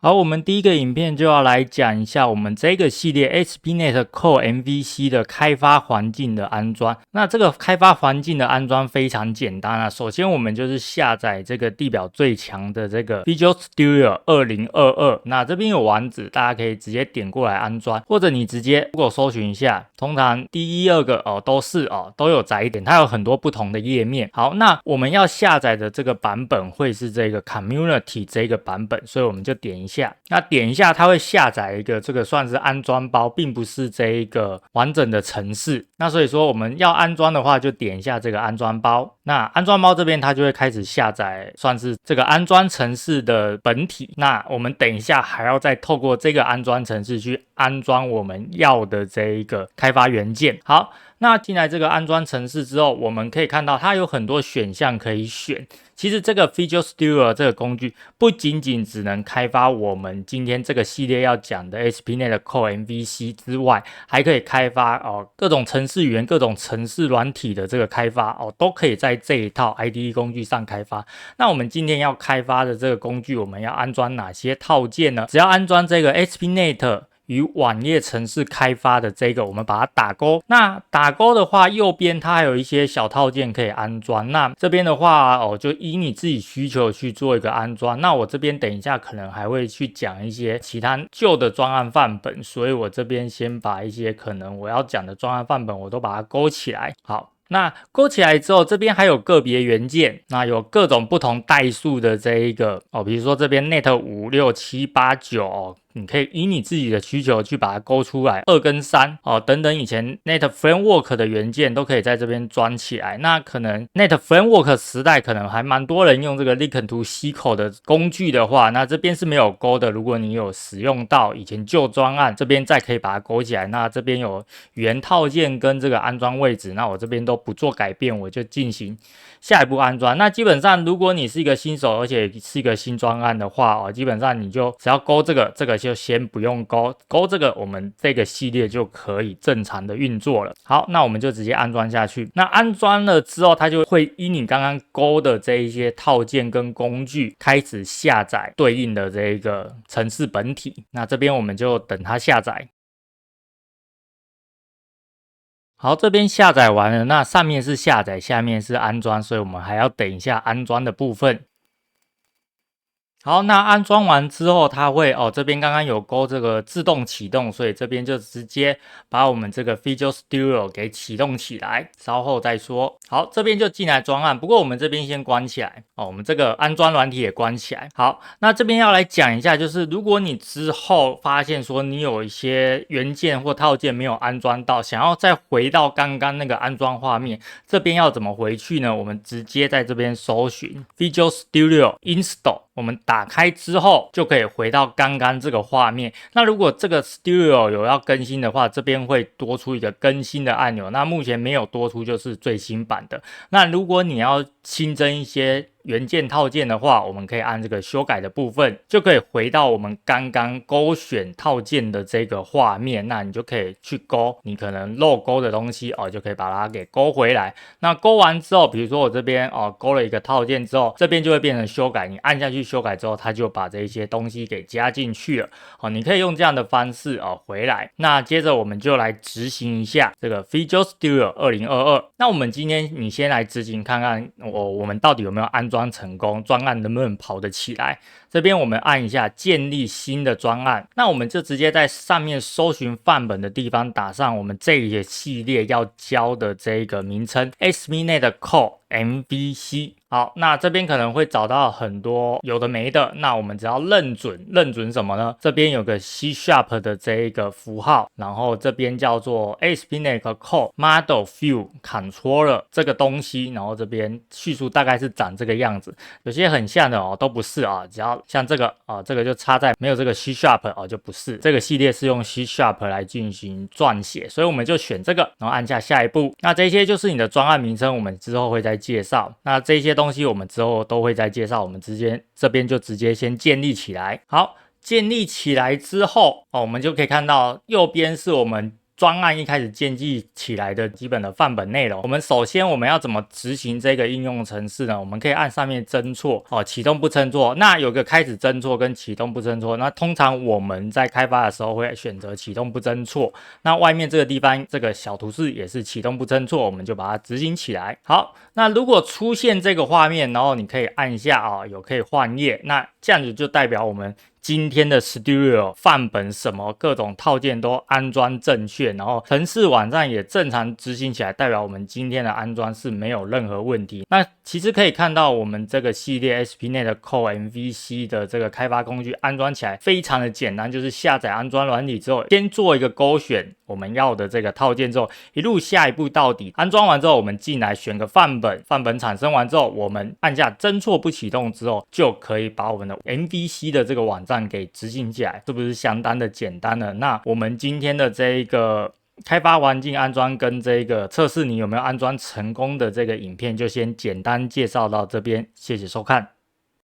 好，我们第一个影片就要来讲一下我们这个系列 ASP.NET Core MVC 的开发环境的安装。那这个开发环境的安装非常简单啊，首先我们就是下载这个地表最强的这个 Visual Studio 2022，那这边有网址，大家可以直接点过来安装，或者你直接 Google 搜寻一下，通常第一、二个都有载点，它有很多不同的页面。好，那我们要下载的这个版本会是这个 Community 这个版本，所以我们就点一下。那点一下，它会下载一个这个算是安装包，并不是这一个完整的程式。那所以说我们要安装的话，就点一下这个安装包。那安装包这边它就会开始下载，算是这个安装程式的本体。那我们等一下还要再透过这个安装程式去安装我们要的这一个开发元件。好，那进来这个安装程式之后，我们可以看到它有很多选项可以选。其实这个 Visual Studio 这个工具不仅仅只能开发我们今天这个系列要讲的 ASP.NET Core MVC 之外，还可以开发各种程式语言、各种程式软体的这个开发都可以在这一套 IDE 工具上开发。那我们今天要开发的这个工具，我们要安装哪些套件呢？只要安装这个 ASP.NET与网页程式开发的这个，我们把它打勾。那打勾的话，右边它还有一些小套件可以安装。那这边的话就依你自己需求去做一个安装。那我这边等一下可能还会去讲一些其他旧的专案范本，所以我这边先把一些可能我要讲的专案范本我都把它勾起来。好，那勾起来之后，这边还有个别元件，那有各种不同代数的这一个比如说这边 net 5、6、7、8、9你可以以你自己的需求去把它勾出来，2跟3等等，以前 Net Framework 的元件都可以在这边装起来。那可能 Net Framework 时代可能还蛮多人用这个 Lincoln to SQL 的工具的话，那这边是没有勾的。如果你有使用到以前旧专案，这边再可以把它勾起来。那这边有语言套件跟这个安装位置，那我这边都不做改变，我就进行下一步安装。那基本上如果你是一个新手，而且是一个新专案的话基本上你就只要勾这个就先不用勾这个，我们这个系列就可以正常的运作了。好，那我们就直接安装下去。那安装了之后，它就会依你刚刚勾的这一些套件跟工具开始下载对应的这个程式本体。那这边我们就等它下载。好，这边下载完了，那上面是下载，下面是安装，所以我们还要等一下安装的部分。好，那安装完之后，它会这边刚刚有勾这个自动启动，所以这边就直接把我们这个 Visual Studio 给启动起来，稍后再说。好，这边就进来专案，不过我们这边先关起来我们这个安装软体也关起来。好，那这边要来讲一下，就是如果你之后发现说你有一些元件或套件没有安装到，想要再回到刚刚那个安装画面，这边要怎么回去呢？我们直接在这边搜寻 Visual Studio Install， 我们打开之后就可以回到刚刚这个画面。那如果这个 Studio 有要更新的话，这边会多出一个更新的按钮，那目前没有多出就是最新版的。那如果你要新增一些元件套件的话，我们可以按这个修改的部分，就可以回到我们刚刚勾选套件的这个画面。那你就可以去勾你可能漏勾的东西就可以把它给勾回来。那勾完之后，比如说我这边勾了一个套件之后，这边就会变成修改，你按下去修改之后，它就把这些东西给加进去了你可以用这样的方式回来。那接着我们就来执行一下这个 Visual Studio 2022。那我们今天你先来执行看看我们到底有没有安装成功，专案能不能跑得起来。这边我们按一下建立新的专案，那我们就直接在上面搜寻范本的地方打上我们这一个系列要教的这个名称 ASP.NET Core MVC。 好，那这边可能会找到很多有的没的，那我们只要认准什么呢？这边有个 C# 的这一个符号，然后这边叫做 ASP.NET Core Model View Controller 这个东西，然后这边叙述大概是长这个样子。有些很像的都不是只要像这个这个就插在没有这个 C# 就不是。这个系列是用 C# 来进行撰写，所以我们就选这个，然后按下下一步。那这些就是你的专案名称，我们之后会再介绍。那这些东西我们之后都会再介绍，我们这边就直接先建立起来。好，建立起来之后我们就可以看到右边是我们专案一开始建立起来的基本的范本内容。我们首先要怎么执行这个应用程式呢？我们可以按上面侦错启动不侦错。那有个开始侦错跟启动不侦错，那通常我们在开发的时候会选择启动不侦错。那外面这个地方这个小图示也是启动不侦错，我们就把它执行起来。好，那如果出现这个画面，然后你可以按一下有可以换页，那这样子就代表我们今天的 Studio 范本什么各种套件都安装正确，然后程式网站也正常执行起来，代表我们今天的安装是没有任何问题。那其实可以看到我们这个系列 SPNet Core MVC 的这个开发工具安装起来非常的简单，就是下载安装软体之后，先做一个勾选我们要的这个套件之后，一路下一步到底。安装完之后，我们进来选个范本，范本产生完之后，我们按下侦错不启动之后，就可以把我们的 MVC 的这个网站给执行起来，是不是相当的简单呢？那我们今天的这一个开发环境安装跟这个测试你有没有安装成功的这个影片，就先简单介绍到这边，谢谢收看。